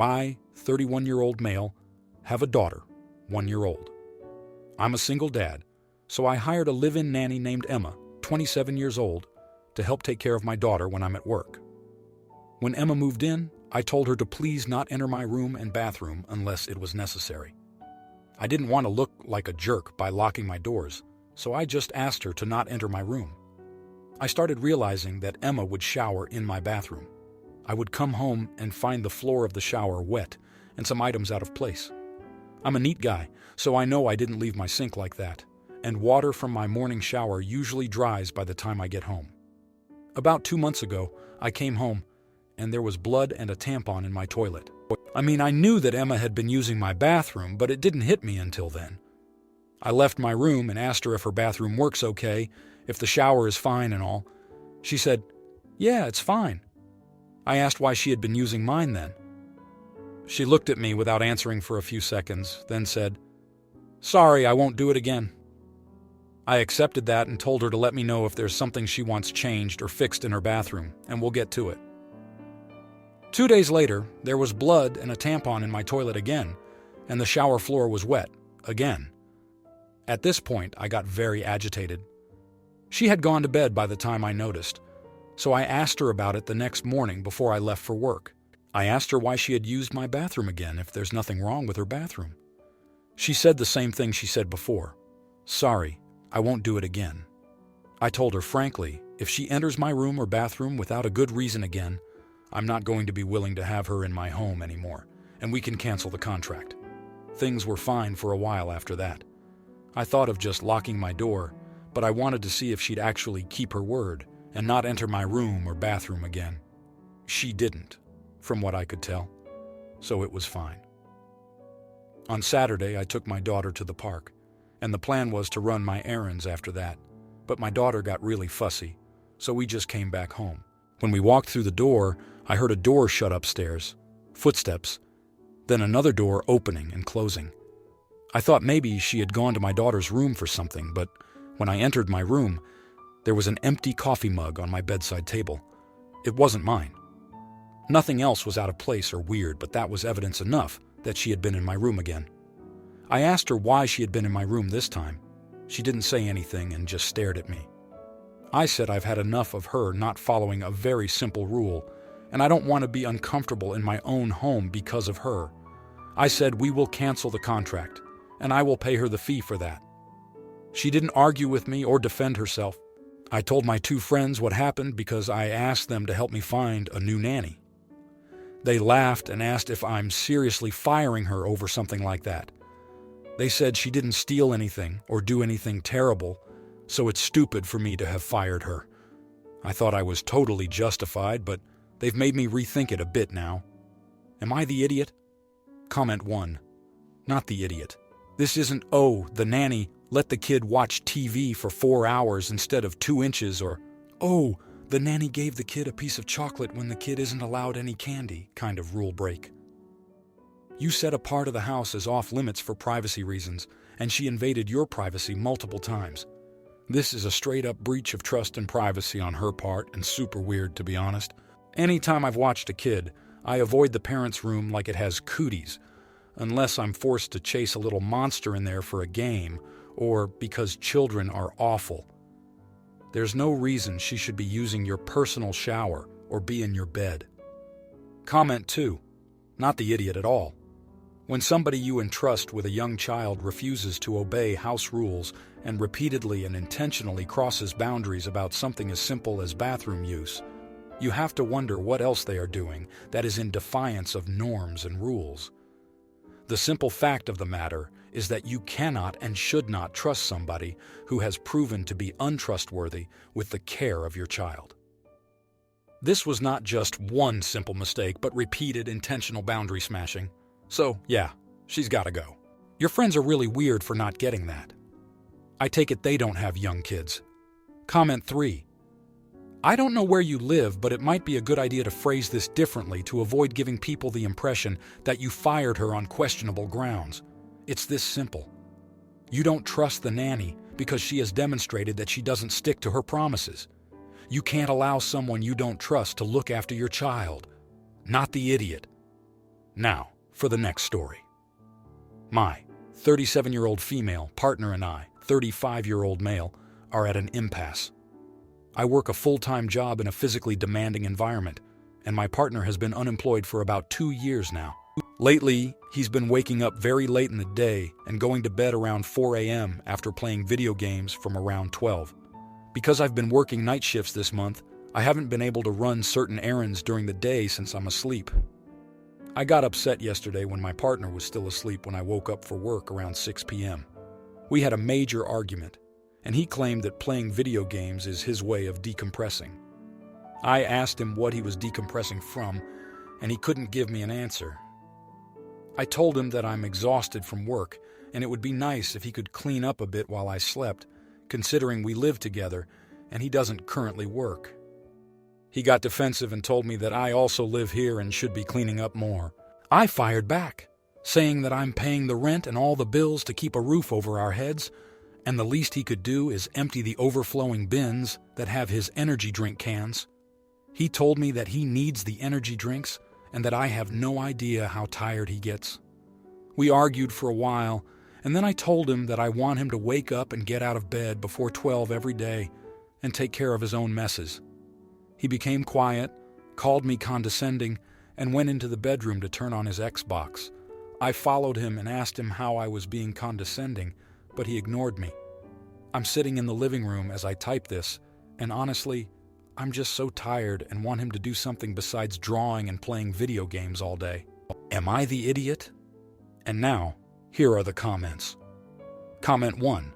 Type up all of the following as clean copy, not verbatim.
I, 31-year-old male, have a daughter, 1-year-old. I'm a single dad, so I hired a live-in nanny named Emma, 27 years old, to help take care of my daughter when I'm at work. When Emma moved in, I told her to please not enter my room and bathroom unless it was necessary. I didn't want to look like a jerk by locking my doors, so I just asked her to not enter my room. I started realizing that Emma would shower in my bathroom. I would come home and find the floor of the shower wet and some items out of place. I'm a neat guy, so I know I didn't leave my sink like that, and water from my morning shower usually dries by the time I get home. About 2 months ago, I came home, and there was blood and a tampon in my toilet. I knew that Emma had been using my bathroom, but it didn't hit me until then. I left my room and asked her if her bathroom works okay, if the shower is fine and all. She said, "Yeah, it's fine." I asked why she had been using mine then. She looked at me without answering for a few seconds, then said, "Sorry, I won't do it again." I accepted that and told her to let me know if there's something she wants changed or fixed in her bathroom, and we'll get to it. 2 days later, there was blood and a tampon in my toilet again, and the shower floor was wet, again. At this point, I got very agitated. She had gone to bed by the time I noticed, so I asked her about it the next morning before I left for work. I asked her why she had used my bathroom again if there's nothing wrong with her bathroom. She said the same thing she said before. "Sorry, I won't do it again." I told her frankly, if she enters my room or bathroom without a good reason again, I'm not going to be willing to have her in my home anymore, and we can cancel the contract. Things were fine for a while after that. I thought of just locking my door, but I wanted to see if she'd actually keep her word and not enter my room or bathroom again. She didn't, from what I could tell, so it was fine. On Saturday, I took my daughter to the park, and the plan was to run my errands after that, but my daughter got really fussy, so we just came back home. When we walked through the door, I heard a door shut upstairs, footsteps, then another door opening and closing. I thought maybe she had gone to my daughter's room for something, but when I entered my room, there was an empty coffee mug on my bedside table. It wasn't mine. Nothing else was out of place or weird, but that was evidence enough that she had been in my room again. I asked her why she had been in my room this time. She didn't say anything and just stared at me. I said I've had enough of her not following a very simple rule, and I don't want to be uncomfortable in my own home because of her. I said we will cancel the contract, and I will pay her the fee for that. She didn't argue with me or defend herself. I told my 2 friends what happened because I asked them to help me find a new nanny. They laughed and asked if I'm seriously firing her over something like that. They said she didn't steal anything or do anything terrible, so it's stupid for me to have fired her. I thought I was totally justified, but they've made me rethink it a bit now. Am I the idiot? Comment 1. Not the idiot. This isn't, "Oh, the nanny let the kid watch TV for 4 hours instead of 2 inches," or, "Oh, the nanny gave the kid a piece of chocolate when the kid isn't allowed any candy" kind of rule break. You set a part of the house as off limits for privacy reasons, and she invaded your privacy multiple times. This is a straight-up breach of trust and privacy on her part, and super weird, to be honest. Anytime I've watched a kid, I avoid the parents' room like it has cooties, unless I'm forced to chase a little monster in there for a game, or because children are awful. There's no reason she should be using your personal shower or be in your bed. Comment 2. Not the idiot at all. When somebody you entrust with a young child refuses to obey house rules and repeatedly and intentionally crosses boundaries about something as simple as bathroom use, you have to wonder what else they are doing that is in defiance of norms and rules. The simple fact of the matter is that you cannot and should not trust somebody who has proven to be untrustworthy with the care of your child. This was not just one simple mistake, but repeated intentional boundary smashing. So, yeah, she's gotta go. Your friends are really weird for not getting that. I take it they don't have young kids. Comment 3. I don't know where you live, but it might be a good idea to phrase this differently to avoid giving people the impression that you fired her on questionable grounds. It's this simple. You don't trust the nanny because she has demonstrated that she doesn't stick to her promises. You can't allow someone you don't trust to look after your child. Not the idiot. Now, for the next story. My 37-year-old female partner and I, 35-year-old male, are at an impasse. I work a full-time job in a physically demanding environment, and my partner has been unemployed for about 2 years now. Lately, he's been waking up very late in the day and going to bed around 4 a.m. after playing video games from around 12. Because I've been working night shifts this month, I haven't been able to run certain errands during the day since I'm asleep. I got upset yesterday when my partner was still asleep when I woke up for work around 6 p.m. We had a major argument, and he claimed that playing video games is his way of decompressing. I asked him what he was decompressing from, and he couldn't give me an answer. I told him that I'm exhausted from work, and it would be nice if he could clean up a bit while I slept, considering we live together and he doesn't currently work. He got defensive and told me that I also live here and should be cleaning up more. I fired back, saying that I'm paying the rent and all the bills to keep a roof over our heads, and the least he could do is empty the overflowing bins that have his energy drink cans. He told me that he needs the energy drinks and that I have no idea how tired he gets. We argued for a while, and then I told him that I want him to wake up and get out of bed before 12 every day and take care of his own messes. He became quiet, called me condescending, and went into the bedroom to turn on his Xbox. I followed him and asked him how I was being condescending, but he ignored me. I'm sitting in the living room as I type this, and honestly, I'm just so tired and want him to do something besides drawing and playing video games all day. Am I the idiot? And now, here are the comments. Comment 1.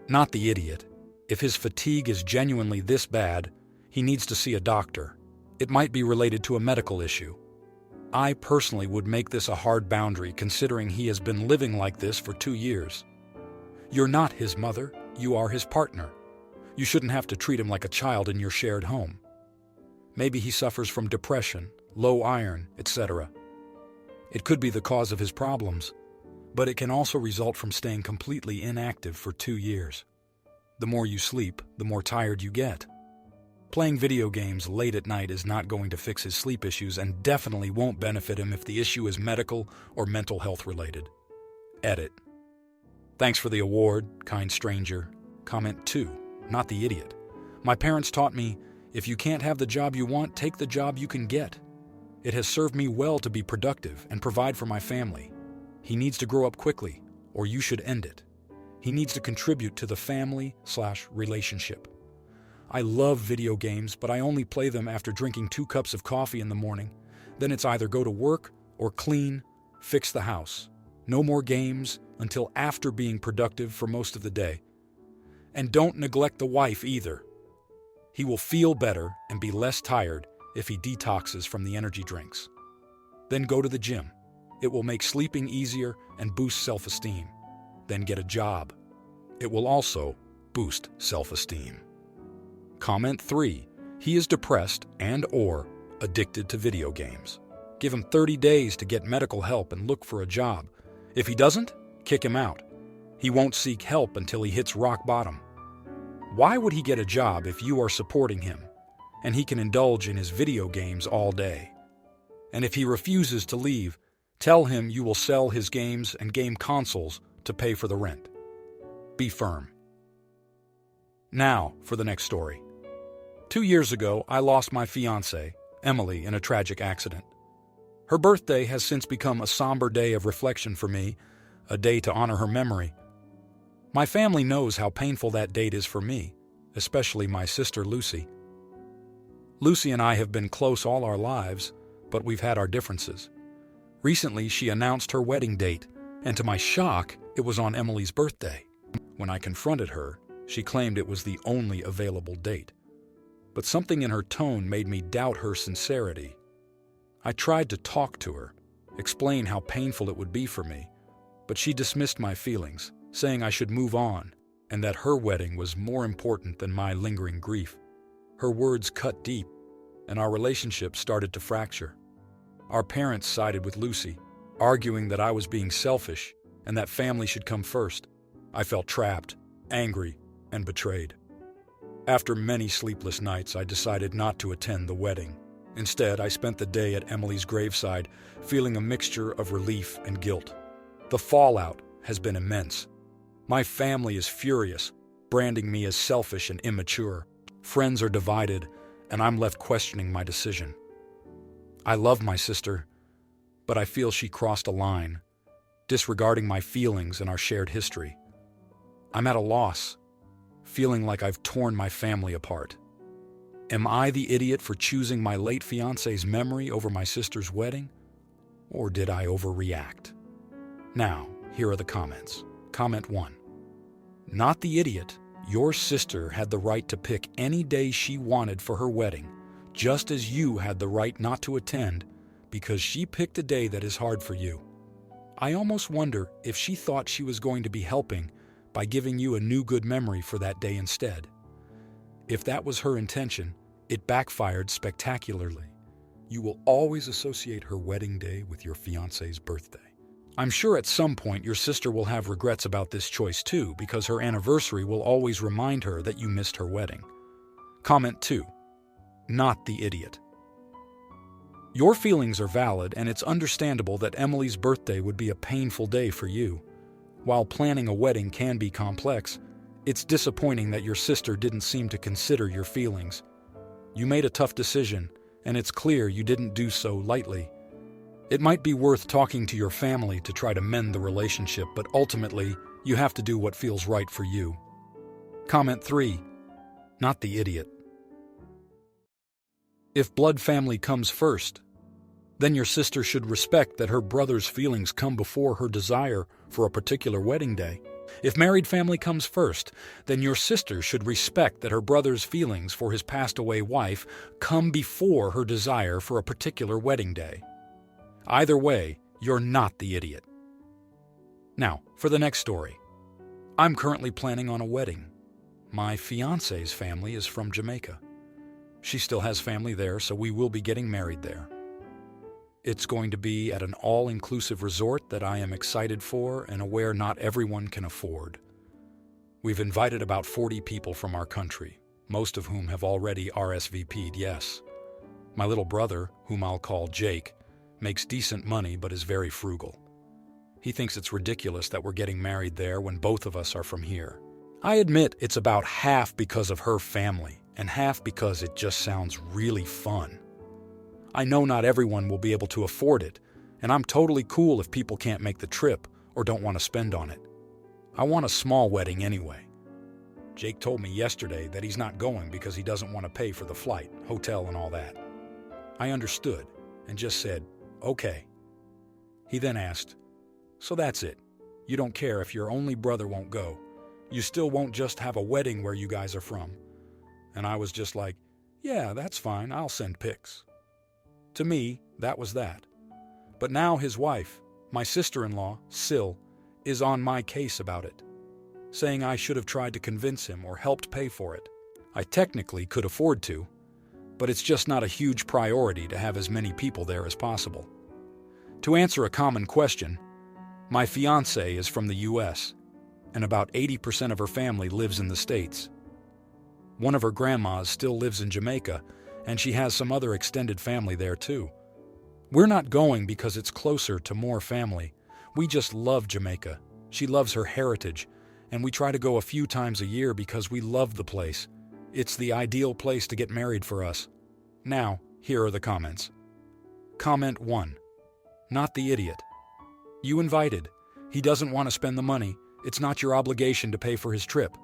Not the idiot. If his fatigue is genuinely this bad, he needs to see a doctor. It might be related to a medical issue. I personally would make this a hard boundary considering he has been living like this for 2 years. You're not his mother, you are his partner. You shouldn't have to treat him like a child in your shared home. Maybe he suffers from depression, low iron, etc. It could be the cause of his problems, but it can also result from staying completely inactive for 2 years. The more you sleep, the more tired you get. Playing video games late at night is not going to fix his sleep issues and definitely won't benefit him if the issue is medical or mental health related. Edit. Thanks for the award, kind stranger. Comment 2. Not the idiot. My parents taught me, if you can't have the job you want, take the job you can get. It has served me well to be productive and provide for my family. He needs to grow up quickly, or you should end it. He needs to contribute to the family/relationship. I love video games, but I only play them after drinking 2 cups of coffee in the morning. Then it's either go to work or clean, fix the house. No more games until after being productive for most of the day. And don't neglect the wife either. He will feel better and be less tired if he detoxes from the energy drinks. Then go to the gym. It will make sleeping easier and boost self-esteem. Then get a job. It will also boost self-esteem. Comment 3. He is depressed and/or addicted to video games. Give him 30 days to get medical help and look for a job. If he doesn't, kick him out. He won't seek help until he hits rock bottom. Why would he get a job if you are supporting him, and he can indulge in his video games all day? And if he refuses to leave, tell him you will sell his games and game consoles to pay for the rent. Be firm. Now for the next story. 2 years ago, I lost my fiancée, Emily, in a tragic accident. Her birthday has since become a somber day of reflection for me, a day to honor her memory. My family knows how painful that date is for me, especially my sister Lucy. Lucy and I have been close all our lives, but we've had our differences. Recently, she announced her wedding date, and to my shock, it was on Emily's birthday. When I confronted her, she claimed it was the only available date. But something in her tone made me doubt her sincerity. I tried to talk to her, explain how painful it would be for me, but she dismissed my feelings, saying I should move on, and that her wedding was more important than my lingering grief. Her words cut deep, and our relationship started to fracture. Our parents sided with Lucy, arguing that I was being selfish and that family should come first. I felt trapped, angry, and betrayed. After many sleepless nights, I decided not to attend the wedding, Instead, I spent the day at Emily's graveside feeling a mixture of relief and guilt. The fallout has been immense. My family is furious, branding me as selfish and immature. Friends are divided, and I'm left questioning my decision. I love my sister, but I feel she crossed a line, disregarding my feelings and our shared history. I'm at a loss, feeling like I've torn my family apart. Am I the idiot for choosing my late fiancé's memory over my sister's wedding? Or did I overreact? Now, here are the comments. Comment 1. Not the idiot. Your sister had the right to pick any day she wanted for her wedding, just as you had the right not to attend because she picked a day that is hard for you. I almost wonder if she thought she was going to be helping by giving you a new good memory for that day instead. If that was her intention, it backfired spectacularly. You will always associate her wedding day with your fiancé's birthday. I'm sure at some point your sister will have regrets about this choice too, because her anniversary will always remind her that you missed her wedding. Comment 2. Not the idiot. Your feelings are valid, and it's understandable that Emily's birthday would be a painful day for you. While planning a wedding can be complex, it's disappointing that your sister didn't seem to consider your feelings. You made a tough decision, and it's clear you didn't do so lightly. It might be worth talking to your family to try to mend the relationship, but ultimately, you have to do what feels right for you. Comment 3. Not the idiot. If blood family comes first, then your sister should respect that her brother's feelings come before her desire for a particular wedding day. If married family comes first, then your sister should respect that her brother's feelings for his passed-away wife come before her desire for a particular wedding day. Either way, you're not the idiot. Now, for the next story. I'm currently planning on a wedding. My fiancé's family is from Jamaica. She still has family there, so we will be getting married there. It's going to be at an all-inclusive resort that I am excited for and aware not everyone can afford. We've invited about 40 people from our country, most of whom have already RSVP'd yes. My little brother, whom I'll call Jake, makes decent money but is very frugal. He thinks it's ridiculous that we're getting married there when both of us are from here. I admit it's about half because of her family and half because it just sounds really fun. I know not everyone will be able to afford it, and I'm totally cool if people can't make the trip or don't want to spend on it. I want a small wedding anyway. Jake told me yesterday that he's not going because he doesn't want to pay for the flight, hotel, and all that. I understood and just said, okay. He then asked, so that's it. You don't care if your only brother won't go. You still won't just have a wedding where you guys are from. And I was just like, yeah, that's fine. I'll send pics. To me, that was that. But now his wife, my sister-in-law, Sil, is on my case about it, saying I should have tried to convince him or helped pay for it. I technically could afford to, but it's just not a huge priority to have as many people there as possible. To answer a common question, my fiancée is from the U.S., and about 80% of her family lives in the States. One of her grandmas still lives in Jamaica, and she has some other extended family there too. We're not going because it's closer to more family. We just love Jamaica. She loves her heritage, and we try to go a few times a year because we love the place. It's the ideal place to get married for us. Now, here are the comments. Comment 1. Not the idiot. You invited. He doesn't want to spend the money. It's not your obligation to pay for his trip.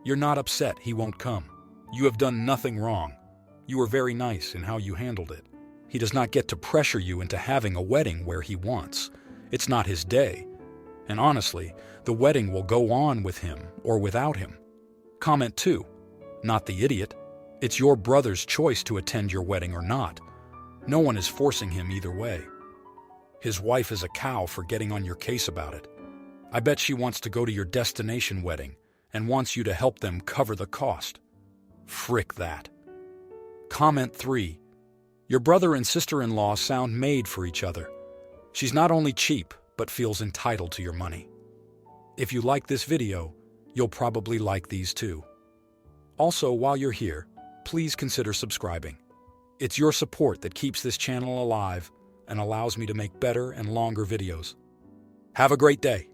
You're not upset he won't come. You have done nothing wrong. You were very nice in how you handled it. He does not get to pressure you into having a wedding where he wants. It's not his day. And honestly, the wedding will go on with him or without him. Comment 2. Not the idiot. It's your brother's choice to attend your wedding or not. No one is forcing him either way. His wife is a cow for getting on your case about it. I bet she wants to go to your destination wedding and wants you to help them cover the cost. Frick that. Comment 3. Your brother and sister-in-law sound made for each other. She's not only cheap, but feels entitled to your money. If you like this video, you'll probably like these too. Also, while you're here, please consider subscribing. It's your support that keeps this channel alive and allows me to make better and longer videos. Have a great day.